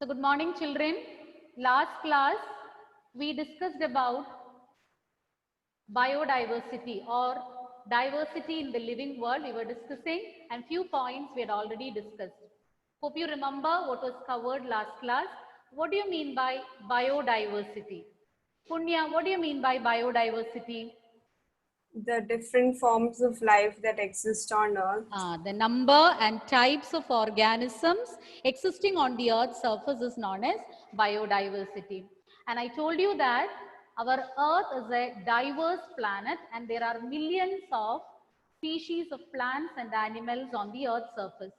So good morning children. Last class we discussed about biodiversity or diversity in the living world. We were discussing and few points we had already discussed. Hope you remember what was covered last class. What do you mean by biodiversity? Punya, what do you mean by biodiversity? The different forms of life that exist on Earth. The number and types of organisms existing on the Earth's surface is known as biodiversity. And I told you that our Earth is a diverse planet and there are millions of species of plants and animals on the Earth's surface.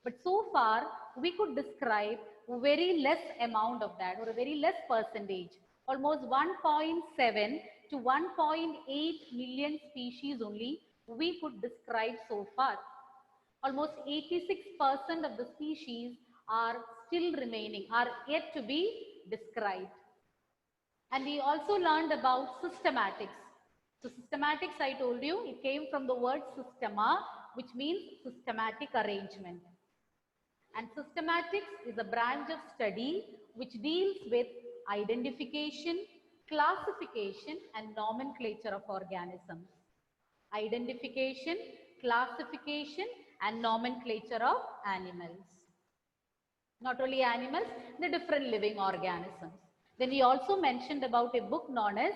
But so far, we could describe a very less amount of that or a very less percentage, almost 1.7 to 1.8 million species only we could describe so far. Almost 86% of the species are still remaining, are yet to be described. And we also learned about systematics. So systematics, I told you, it came from the word systema, which means systematic arrangement. And systematics is a branch of study which deals with identification, classification, and nomenclature of organisms. Identification, classification, and nomenclature of animals. Not only animals, the different living organisms. Then we also mentioned about a book known as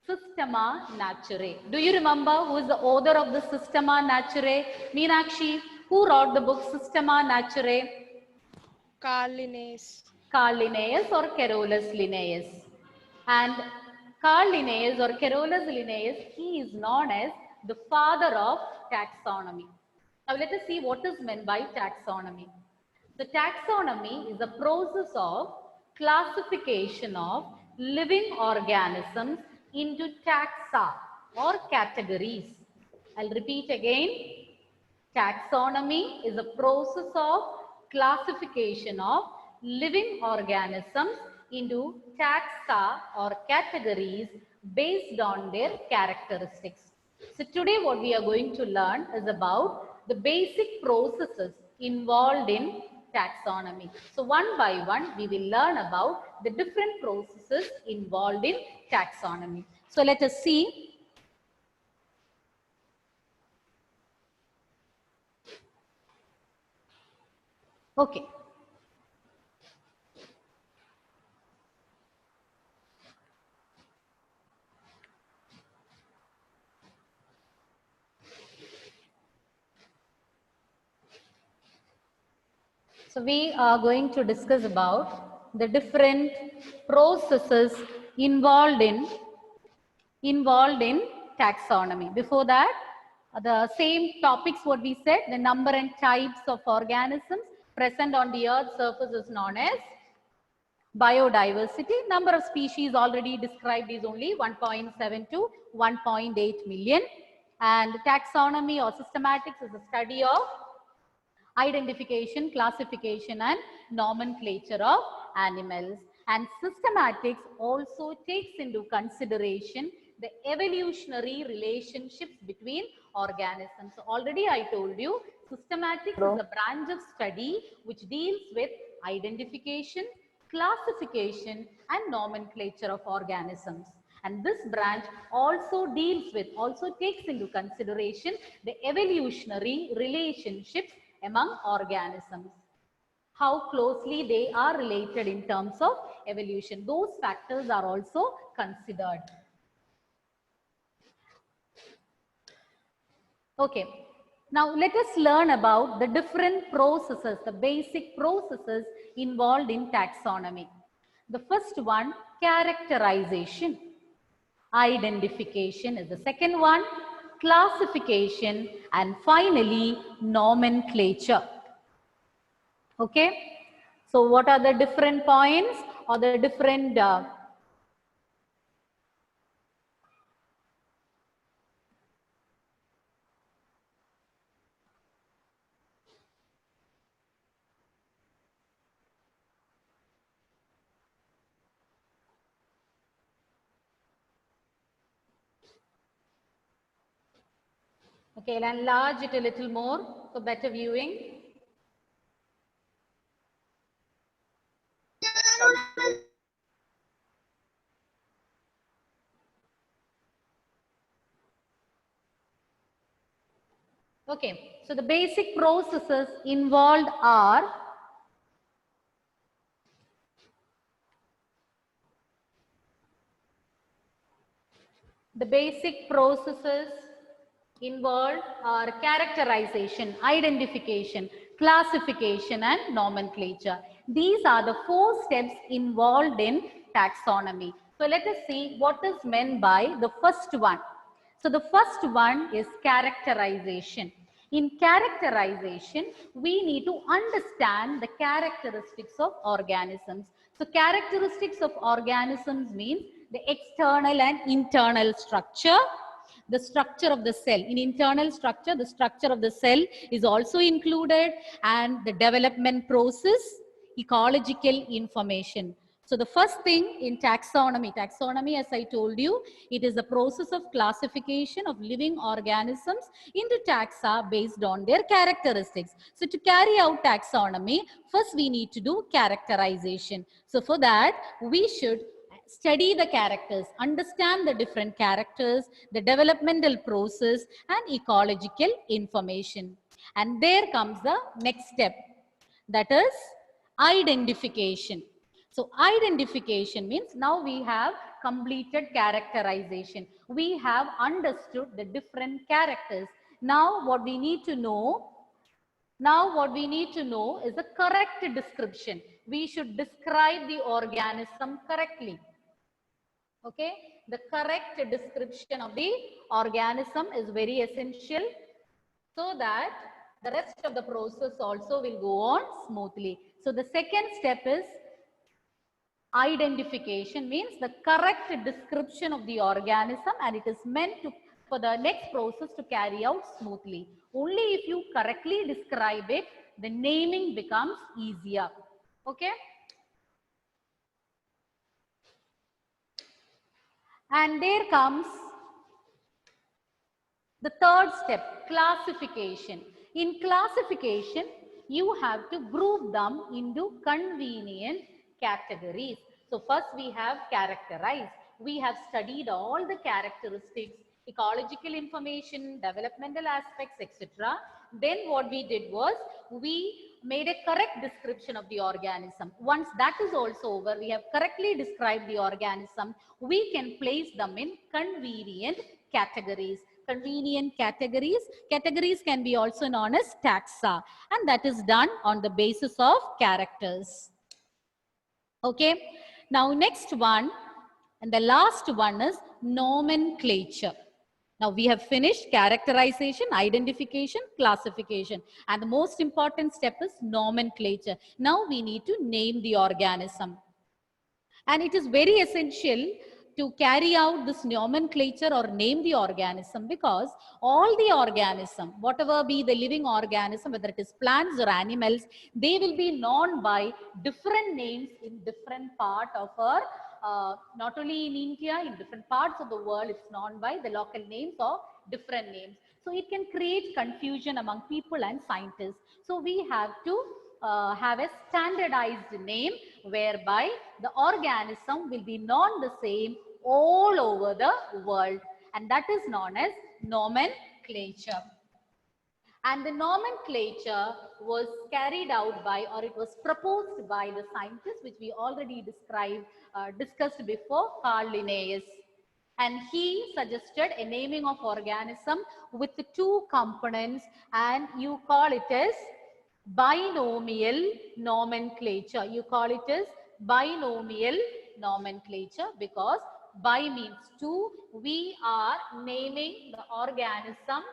Systema Naturae. Do you remember who is the author of the Systema Naturae? Meenakshi, who wrote the book Systema Naturae? Carl Linnaeus. Carl Linnaeus or Carolus Linnaeus. And Carl Linnaeus or Carolus Linnaeus, he is known as the father of taxonomy. Now let us see what is meant by taxonomy. The taxonomy is a process of classification of living organisms into taxa or categories. I'll repeat again. Taxonomy is a process of classification of living organisms into taxa or categories based on their characteristics. So today what we are going to learn is about the basic processes involved in taxonomy. So one by one we will learn about the different processes involved in taxonomy. So let us see. Okay. So we are going to discuss about the different processes involved in taxonomy. Before that, the same topics what we said, the number and types of organisms present on the Earth's surface is known as biodiversity. Number of species already described is only 1.7 to 1.8 million. And taxonomy or systematics is the study of identification, classification, and nomenclature of animals. And systematics also takes into consideration the evolutionary relationships between organisms. So already I told you, systematics is a branch of study which deals with identification, classification, and nomenclature of organisms. And this branch also deals with, also takes into consideration the evolutionary relationships among organisms. How closely they are related in terms of evolution. Those factors are also considered. Okay. Now let us learn about the different processes, the basic processes involved in taxonomy. The first one, characterization. Identification is the second one, classification, and finally nomenclature. Okay, so what are the different points or the different okay, I'll enlarge it a little more for better viewing. Okay, so the basic processes involved are characterization, identification, classification, and nomenclature. These are the 4 steps involved in taxonomy. So let us see what is meant by the first one. So the first one is characterization. In characterization, we need to understand the characteristics of organisms. So characteristics of organisms means the external and internal structure, the structure of the cell. In internal structure, the structure of the cell is also included, and the development process, ecological information. So the first thing in taxonomy, as I told you, it is a process of classification of living organisms into taxa based on their characteristics. So to carry out taxonomy, first we need to do characterization. So for that, we should study the characters, understand the different characters, the developmental process, and ecological information. And there comes the next step, that is identification. So identification means now we have completed characterization. We have understood the different characters. Now what we need to know is the correct description. We should describe the organism correctly. Okay, the correct description of the organism is very essential so that the rest of the process also will go on smoothly. So the second step is identification, means the correct description of the organism, and it is meant to for the next process to carry out smoothly. Only if you correctly describe it, the naming becomes easier. Okay. And there comes the third step, classification. In classification, you have to group them into convenient categories. So first we have characterized. We have studied all the characteristics, ecological information, developmental aspects, etc. Then what we did was we made a correct description of the organism. Once that is also over, we have correctly described the organism, we can place them in convenient categories. Convenient categories. Categories can be also known as taxa, and that is done on the basis of characters. Okay. Now next one, and the last one is nomenclature. Now we have finished characterization, identification, classification, and the most important step is nomenclature. Now we need to name the organism. And it is very essential to carry out this nomenclature or name the organism, because all the organism, whatever be the living organism, whether it is plants or animals, they will be known by different names in different part of our not only in India, in different parts of the world, it's known by the local names or different names. So it can create confusion among people and scientists. So we have to have a standardized name whereby the organism will be known the same all over the world, and that is known as nomenclature. And the nomenclature was carried out by, or it was proposed by the scientist which we already discussed before, Carl Linnaeus. And he suggested a naming of organism with 2 components, and you call it as binomial nomenclature. You call it as binomial nomenclature because bi means 2. We are naming the organism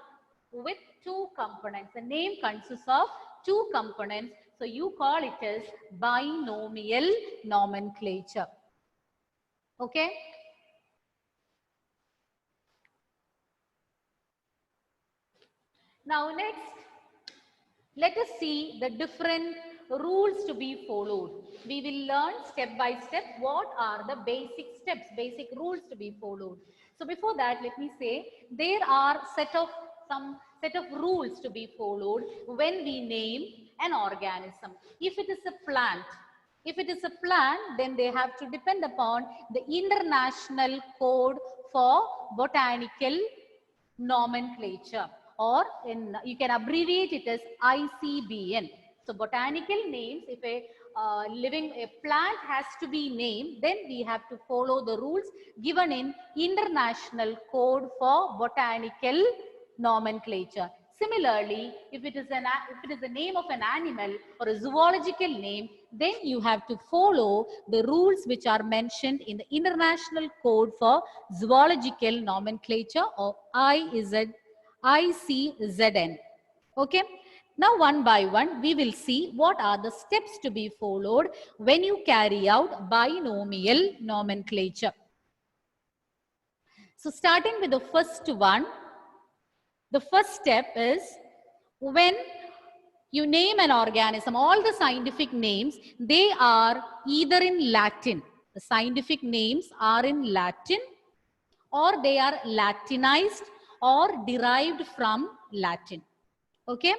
with 2 components. The name consists of 2 components. So you call it as binomial nomenclature. Okay. Now next, let us see the different rules to be followed. We will learn step by step what are the basic steps, basic rules to be followed. So before that, let me say there are some set of rules to be followed when we name an organism. If it is a plant, then they have to depend upon the International Code for Botanical Nomenclature. or you can abbreviate it as ICBN. So botanical names, if a plant has to be named, then we have to follow the rules given in International Code for Botanical Nomenclature. Similarly, if it is a name of an animal or a zoological name, then you have to follow the rules which are mentioned in the International Code for Zoological Nomenclature, or ICZN. Okay. Now, one by one, we will see what are the steps to be followed when you carry out binomial nomenclature. So, starting with the first one, the first step is when you name an organism, all the scientific names, they are either in Latin. The scientific names are in Latin, or they are Latinized or derived from Latin. Okay.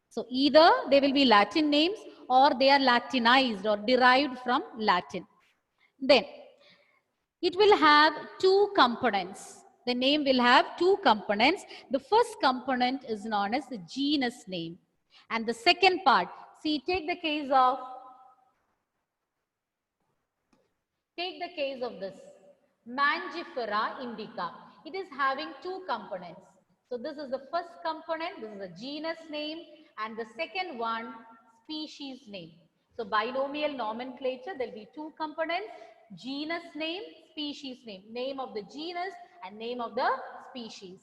So either they will be Latin names or they are Latinized or derived from Latin. Then it will have two components. The name will have two components. The first component is known as the genus name. And the second part, see, take the case of this Mangifera indica. It is having two components. So this is the first component, this is a genus name, and the second one, species name. So binomial nomenclature, there will be two components, genus name, species name, name of the genus and name of the species.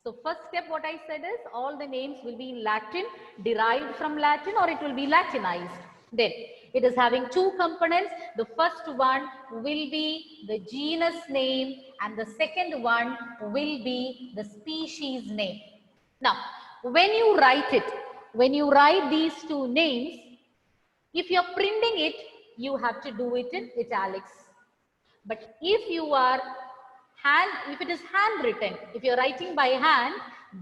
So first step, what I said is all the names will be in Latin, derived from Latin, or it will be Latinized. Then it is having two components. The first one will be the genus name and the second one will be the species name. Now, when you write it, when you write these two names, if you're printing it, you have to do it in italics. But if you are if it is handwritten, if you're writing by hand,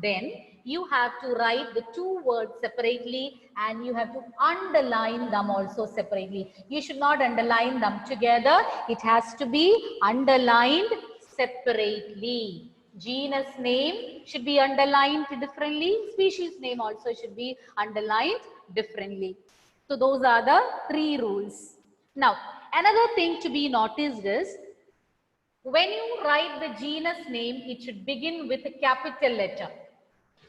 then you have to write the two words separately and you have to underline them also separately. You should not underline them together. It has to be underlined separately. Genus name should be underlined differently. Species name also should be underlined differently. So those are the three rules. Now, another thing to be noticed is when you write the genus name, it should begin with a capital letter.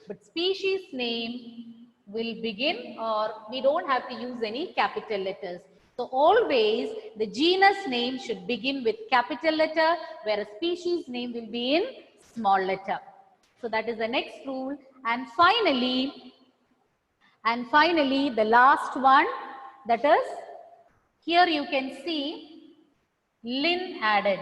But species name will begin, or we don't have to use any capital letters. So always the genus name should begin with capital letter, whereas species name will be in small letter. So that is the next rule. And finally, the last one, that is, here you can see lin added.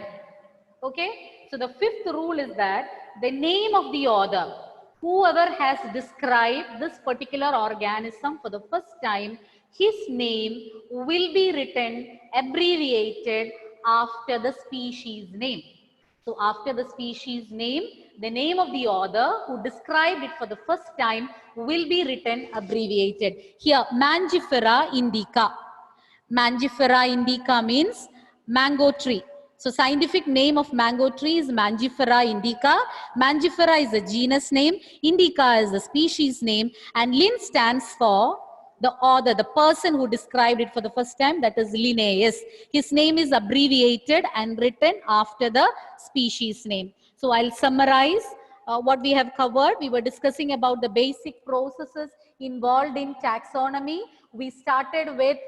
Okay, so the fifth rule is that the name of the author, whoever has described this particular organism for the first time, his name will be written abbreviated after the species name. So after the species name, the name of the author who described it for the first time will be written abbreviated. Here, Mangifera indica. Mangifera indica means mango tree. So scientific name of mango tree is Mangifera indica. Mangifera is a genus name, indica is the species name, and Lin stands for the author, the person who described it for the first time, that is Linnaeus. His name is abbreviated and written after the species name. So I'll summarize what we have covered. We were discussing about the basic processes involved in taxonomy. We started with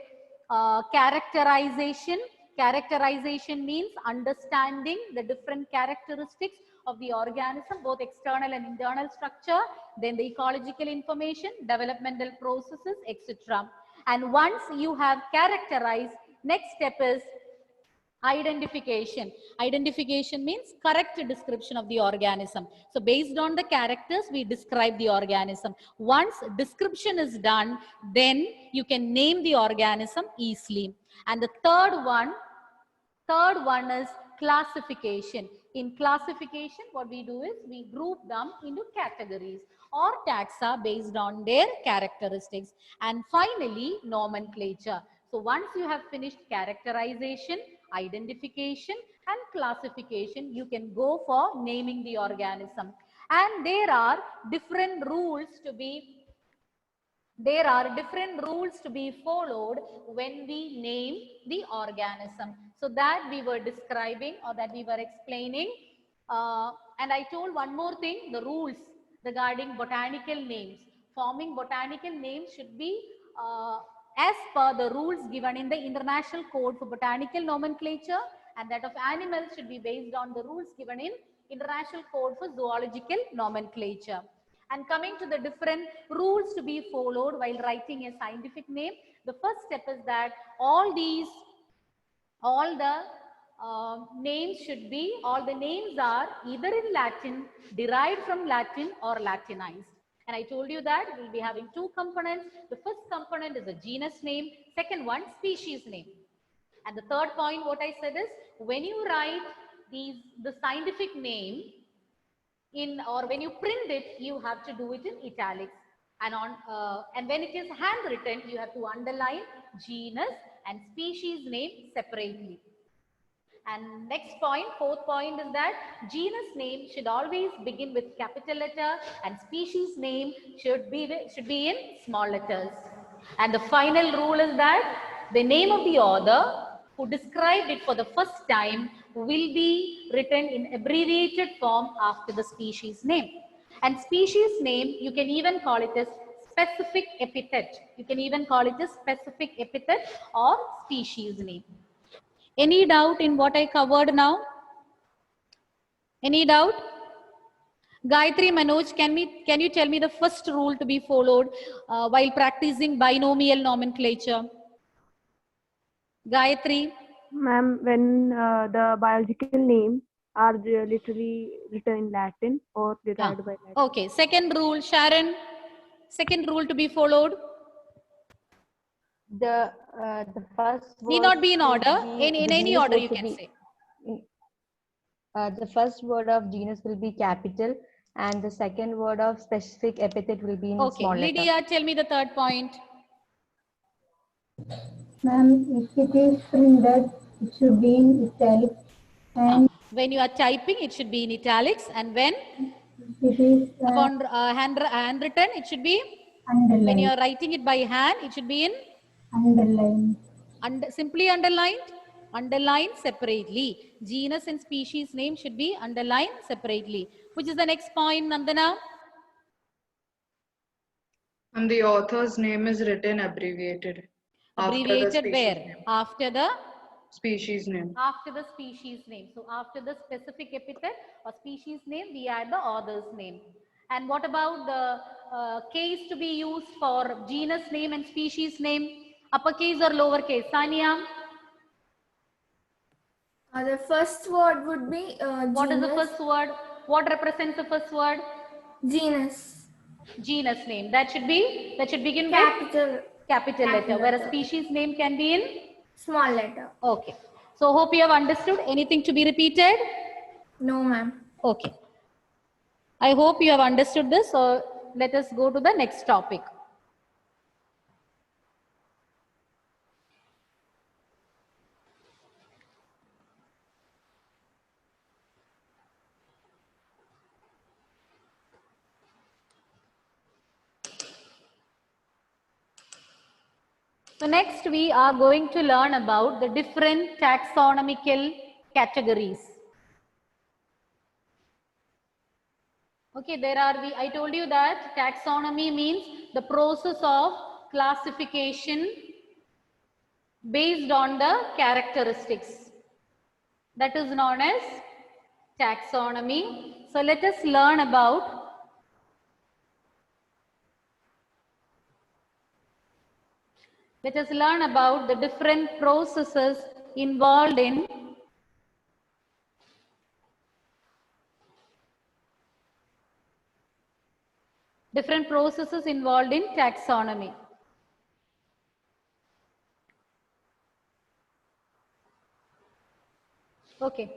characterization. Characterization means understanding the different characteristics of the organism, both external and internal structure, then the ecological information, developmental processes, etc. And once you have characterized, next step is identification. Identification means correct description of the organism. So based on the characters, we describe the organism. Once description is done, then you can name the organism easily. And the third one is classification. In classification, what we do is we group them into categories or taxa based on their characteristics. And finally, nomenclature. So once you have finished characterization, identification and classification, you can go for naming the organism. And there are different rules to be followed when we name the organism. So that we were describing, or that we were explaining. And I told one more thing, the rules regarding botanical names. Forming botanical names should be as per the rules given in the International Code for Botanical Nomenclature, and that of animals should be based on the rules given in International Code for Zoological Nomenclature. And coming to the different rules to be followed while writing a scientific name, the first step is that all the all the names are either in Latin, derived from Latin, or Latinized. And I told you that we'll be having two components. The first component is a genus name, second one species name. And the third point, what I said is, when you write the scientific name or when you print it, you have to do it in italics. And when it is handwritten, you have to underline genus and species name separately. And next point, fourth point, is that genus name should always begin with capital letter, and species name should be in small letters. And the final rule is that the name of the author who described it for the first time will be written in abbreviated form after the species name. And species name, you can even call it as specific epithet. You can even call it a specific epithet or species name. Any doubt in what I covered now? Any doubt? Gayatri, Manoj, can you tell me the first rule to be followed while practicing binomial nomenclature? Gayatri. Ma'am, when the biological names are literally written in Latin or derived by Latin. Okay, second rule, Sharon. Second rule to be followed. The first word need not be in order. In the any genus order word you should can be- say. The first word of genus will be capital, and the second word of specific epithet will be in Okay, small letter. Lydia, tell me the third point. Ma'am, if it is printed, it should be in italics, and When you are typing, it should be in italics, and when it is upon handwritten, it should be, when you underlined. are writing it by hand, it should be in Underlined. simply underlined separately. Genus and species name should be underlined separately. Which is the next point, Nandana? And the author's name is written abbreviated. Abbreviated where? After the Species name. After the species name. So after the specific epithet or species name, we add the author's name. And what about the case to be used for genus name and species name? Uppercase or lowercase? Sania? The first word would be What is the genus. first word? What represents the first word? Genus. Genus name. That should begin Capital. with capital letter, whereas species name can be in Small letter. Okay. So hope you have understood. Anything to be repeated? No, ma'am. Okay. I hope you have understood this. So let us go to the next topic. So next we are going to learn about the different taxonomical categories. Okay, I told you that taxonomy means the process of classification based on the characteristics. That is known as taxonomy. So let us learn about the different processes involved in taxonomy. Okay.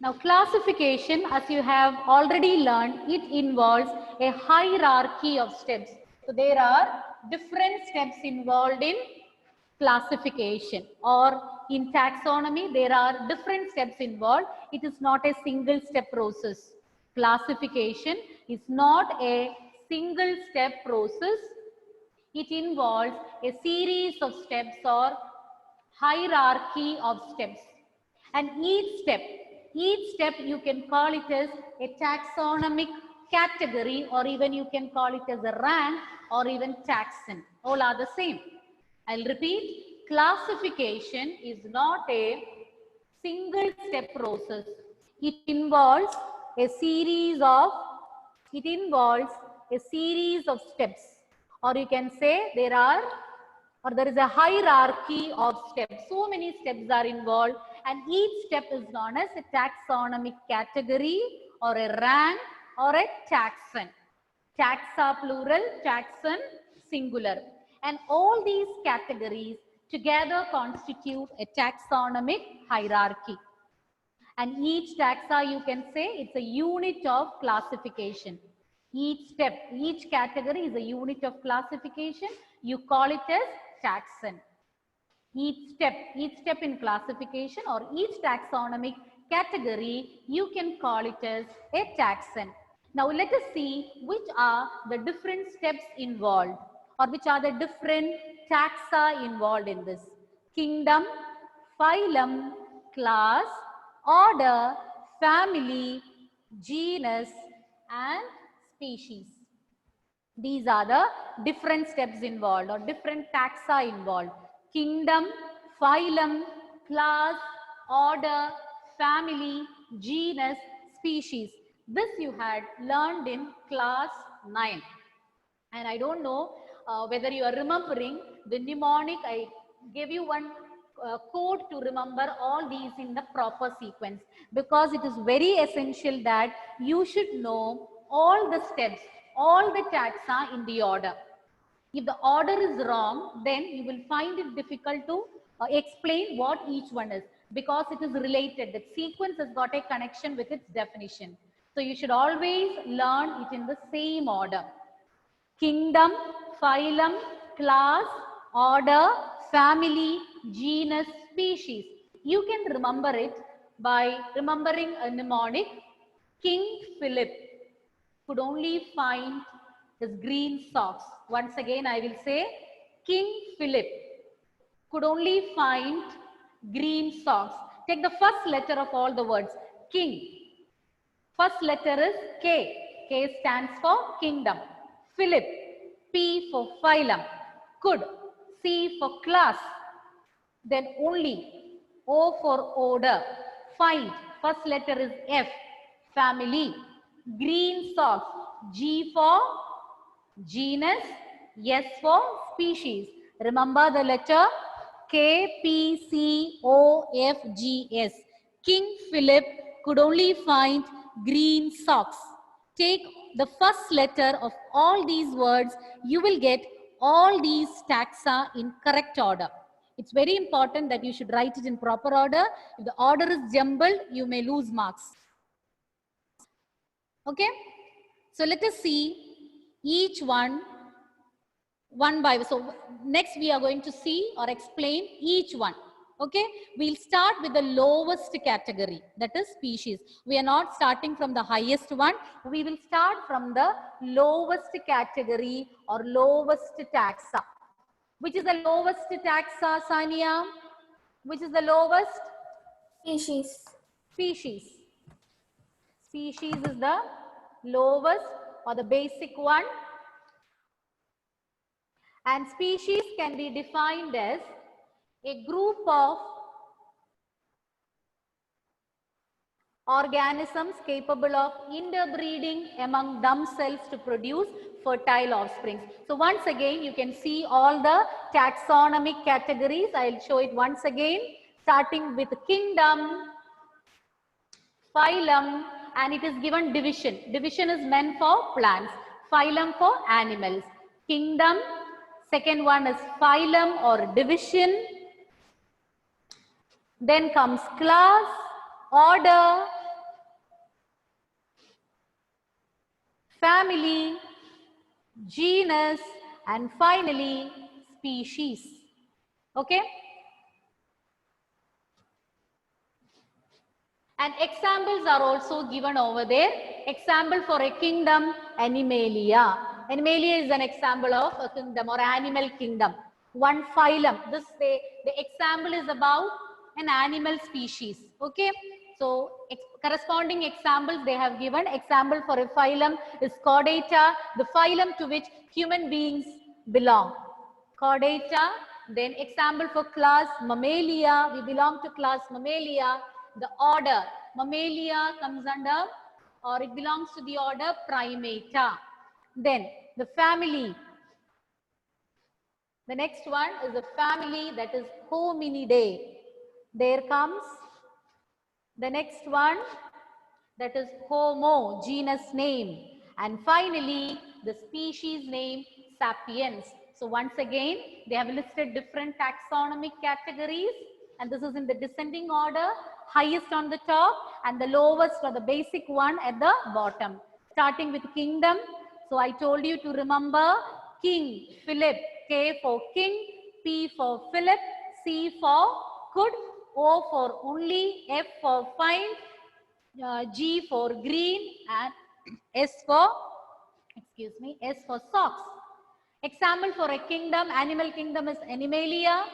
Now classification, as you have already learned, it involves a hierarchy of steps. So there are different steps involved in classification, or in taxonomy there are different steps involved. It is not a single step process. Classification is not a single step process. It involves a series of steps or hierarchy of steps. And each step you can call it as a taxonomic category, or even you can call it as a rank, or even taxon. All are the same. I'll repeat, classification is not a single step process. It involves a series of steps, or you can say there is a hierarchy of steps. So many steps are involved, and each step is known as a taxonomic category, or a rank, or a taxon. Taxa plural, taxon singular. And all these categories together constitute a taxonomic hierarchy. And each taxa, you can say, it's a unit of classification. Each step, each category is a unit of classification. You call it as taxon. Each step in classification, or each taxonomic category, you can call it as a taxon. Now let us see which are the different steps involved, or which are the different taxa involved in this. Kingdom, phylum, class, order, family, genus, and species. These are the different steps involved, or different taxa involved. Kingdom, phylum, class, order, family, genus, species. This you had learned in class 9. And I don't know whether you are remembering the mnemonic. I gave you one code to remember all these in the proper sequence, because it is very essential that you should know all the steps, all the taxa in the order. If the order is wrong, then you will find it difficult to explain what each one is, because it is related. The sequence has got a connection with its definition. So you should always learn it in the same order. Kingdom, phylum, class, order, family, genus, species. You can remember it by remembering a mnemonic. King Philip could only find his green socks. Once again, I will say, King Philip could only find green socks. Take the first letter of all the words. King. First letter is K. K stands for kingdom. Philip. P for phylum. Could. C for class. Then only. O for order. Find. First letter is F. Family. Green socks. G for genus. S for species. Remember the letter K, P, C, O, F, G, S. King Philip could only find green socks. Take the first letter of all these words. You will get all these taxa in correct order. It's very important that you should write it in proper order. If the order is jumbled, you may lose marks. Okay? So let us see each one by one. So next we are going to see or explain each one. Okay, we'll start with the lowest category, that is species. We are not starting from the highest one. We will start from the lowest category or lowest taxa. Which is the lowest taxa, Sania? Which is the lowest? Species. Species. Species is the lowest or the basic one. And species can be defined as a group of organisms capable of interbreeding among themselves to produce fertile offspring. So once again, you can see all the taxonomic categories. I'll show it once again, starting with kingdom, phylum, and it is given division. Division is meant for plants, phylum for animals. Kingdom, second one is phylum or division. Then comes class, order, family, genus, and finally species. Okay? And examples are also given over there. Example for a kingdom, Animalia. Animalia is an example of a kingdom or animal kingdom. One phylum. The example is about an animal species. Okay. So corresponding examples they have given. Example for a phylum is Chordata, the phylum to which human beings belong. Chordata. Then example for class, Mammalia. We belong to class Mammalia. The order, Mammalia comes under, or it belongs to the order Primata. Then the family. The next one is a family, that is Hominidae. There comes the next one, that is Homo, genus name. And finally, the species name, Sapiens. So once again, they have listed different taxonomic categories, and this is in the descending order, highest on the top and the lowest or the basic one at the bottom. Starting with kingdom. So I told you to remember King, Philip, K for king, P for Philip, C for could, O for only, F for find, G for green, and S for, S for socks. Example for a kingdom, animal kingdom is Animalia.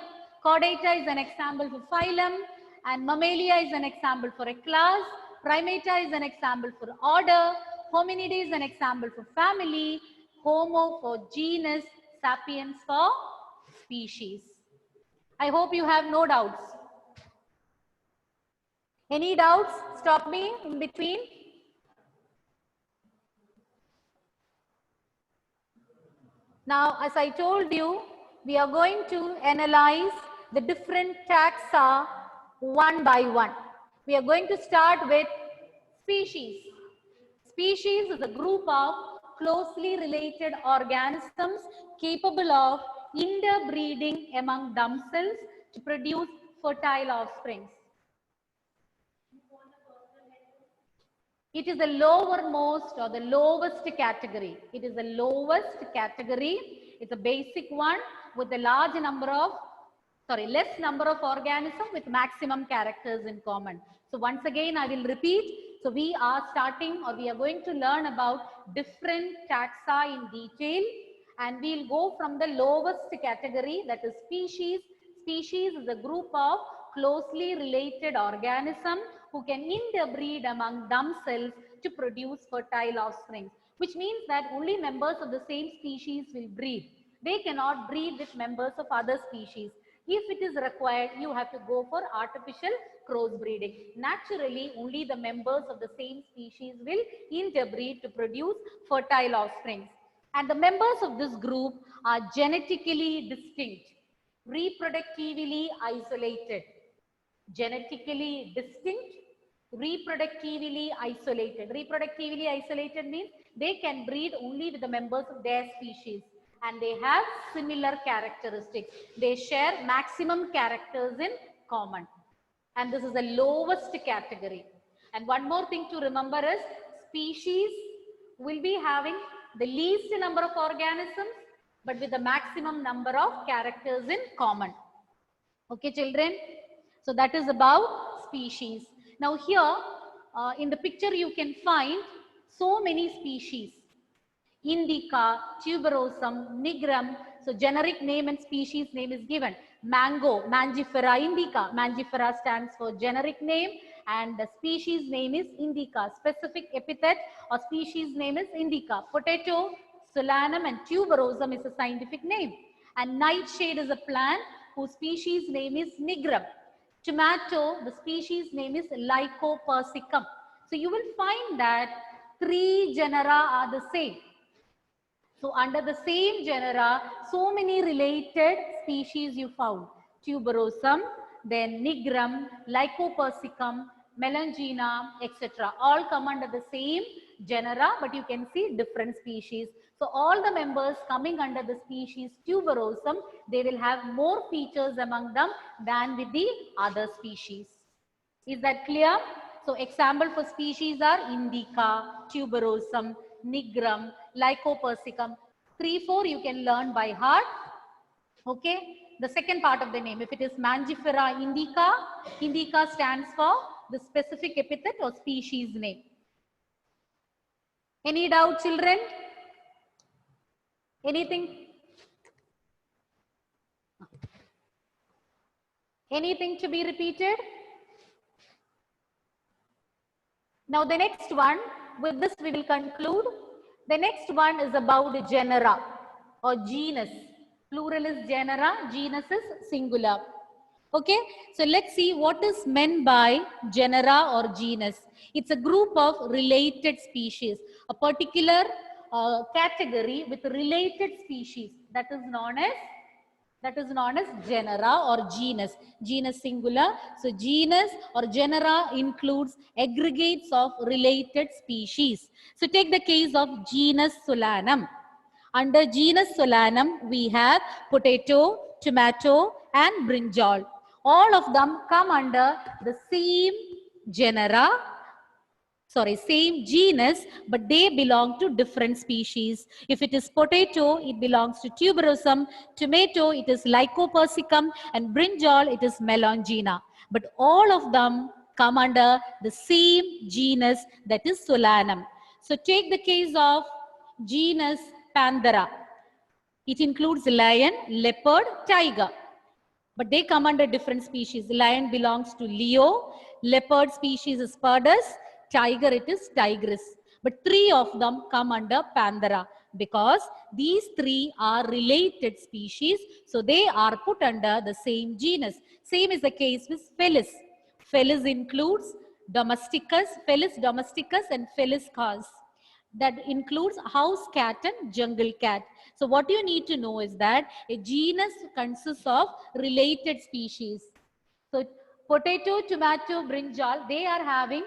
Chordata is an example for phylum, and Mammalia is an example for a class. Primata is an example for order. Hominidae is an example for family. Homo for genus. Sapiens for species. I hope you have no doubts. Any doubts? Stop me in between. Now, as I told you, we are going to analyze the different taxa one by one. We are going to start with species. Species is a group of closely related organisms capable of interbreeding among themselves to produce fertile offspring. It is the lowermost or the lowest category. It is the lowest category. It's a basic one with a less number of organisms with maximum characters in common. So once again, I will repeat. So we are starting, or we are going to learn about different taxa in detail, and we'll go from the lowest category, that is species. Species is a group of closely related organisms who can interbreed among themselves to produce fertile offspring, which means that only members of the same species will breed. They cannot breed with members of other species. If it is required, you have to go for artificial crossbreeding. Naturally, only the members of the same species will interbreed to produce fertile offspring. And the members of this group are genetically distinct, reproductively isolated. Genetically distinct, reproductively isolated. Reproductively isolated means they can breed only with the members of their species, and they have similar characteristics. They share maximum characters in common. And this is the lowest category. And one more thing to remember is species will be having the least number of organisms, but with the maximum number of characters in common. Okay, children? So that is about species. Now here in the picture you can find so many species. Indica, tuberosum, nigrum. So generic name and species name is given. Mango, Mangifera indica. Mangifera stands for generic name, and the species name is indica. Specific epithet or species name is indica. Potato, Solanum, and tuberosum is a scientific name. And nightshade is a plant whose species name is nigrum. Tomato, the species name is Lycopersicum. So you will find that 3 genera are the same. So under the same genera, so many related species you found. Tuberosum, then nigrum, Lycopersicum, Melangina, etc. All come under the same genera, but you can see different species. So all the members coming under the species tuberosum, they will have more features among them than with the other species. Is that clear? So example for species are indica, tuberosum, nigrum, lycopersicum. 3, 4 you can learn by heart. Okay, the second part of the name, if it is Mangifera indica, indica stands for the specific epithet or species name. Any doubt, children? Anything? Anything to be repeated? Now the next one, with this we will conclude. The next one is about genera or genus. Plural is genera, genus is singular. Okay, so let's see what is meant by genera or genus. It's a group of related species, a particular category with related species that is known as genera or genus. Genus singular. So genus or genera includes aggregates of related species. So take the case of genus Solanum. Under genus Solanum, we have potato, tomato, and brinjal. All of them come under the same same genus, but they belong to different species. If it is potato, it belongs to tuberosum. Tomato, it is lycopersicum. And brinjal, it is melongena. But all of them come under the same genus, that is Solanum. So take the case of genus Panthera. It includes lion, leopard, tiger. But they come under different species. Lion belongs to Leo, leopard species is Pardus, tiger it is Tigris. But 3 of them come under Panthera because these 3 are related species. So they are put under the same genus. Same is the case with Felis. Felis includes Felis domesticus and Felis cars. That includes house cat and jungle cat. So what you need to know is that a genus consists of related species. So potato, tomato, brinjal, they are having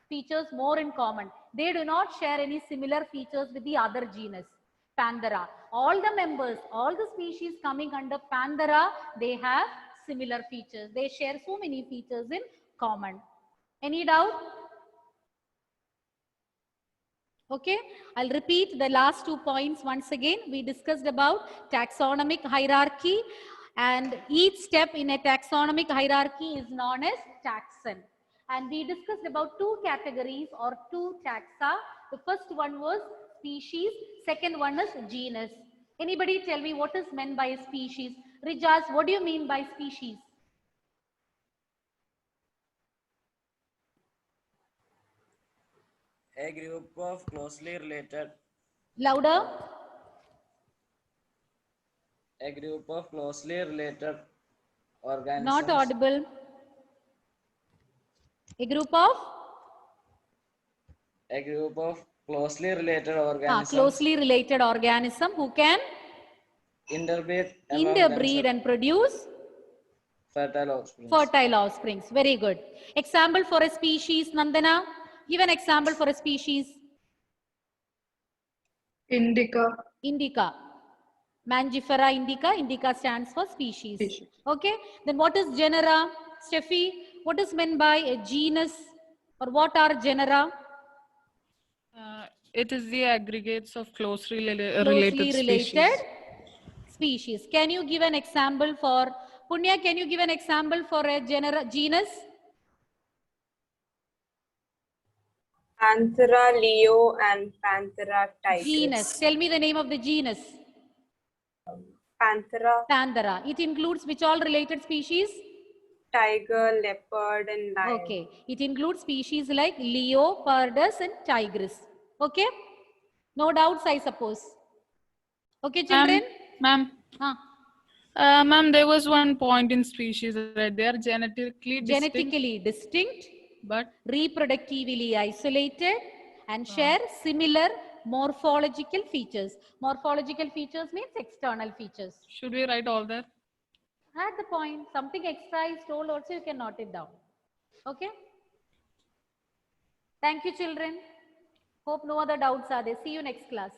features more in common. They do not share any similar features with the other genus, Panthera. All the members, all the species coming under Panthera, they have similar features. They share so many features in common. Any doubt? Okay, I'll repeat the last 2 points once again. We discussed about taxonomic hierarchy, and each step in a taxonomic hierarchy is known as taxon. And we discussed about 2 categories or 2 taxa. The first one was species, second one is genus. Anybody tell me what is meant by a species? Rijas, what do you mean by species? A group of closely related. Louder. A group of closely related organisms. Not audible. A group of? A group of closely related organisms. Closely related organism who can? Interbreed And produce? Fertile offspring. Fertile offsprings. Very good. Example for a species, Nandana? Give an example for a species. Indica. Indica. Mangifera indica. Indica stands for species. Okay. Then what is genera? Steffi, what is meant by a genus? Or what are genera? It is the aggregates of closely related species. Can you give an example for Punya? Can you give an example for a genus? Panthera leo and Panthera tigris. Genus. Tell me the name of the genus. Panthera. Panthera. It includes which all related species? Tiger, leopard, and lion. Okay. It includes species like Leo, Pardus, and Tigris. Okay. No doubts, I suppose. Okay, children. Ma'am. Ma'am, there was one point in species that they are genetically distinct, but reproductively isolated and share similar morphological features. Morphological features means external features. Should we write all that? At the point, something extra is told also, you can note it down. Okay. Thank you, children. Hope no other doubts are there. See you next class.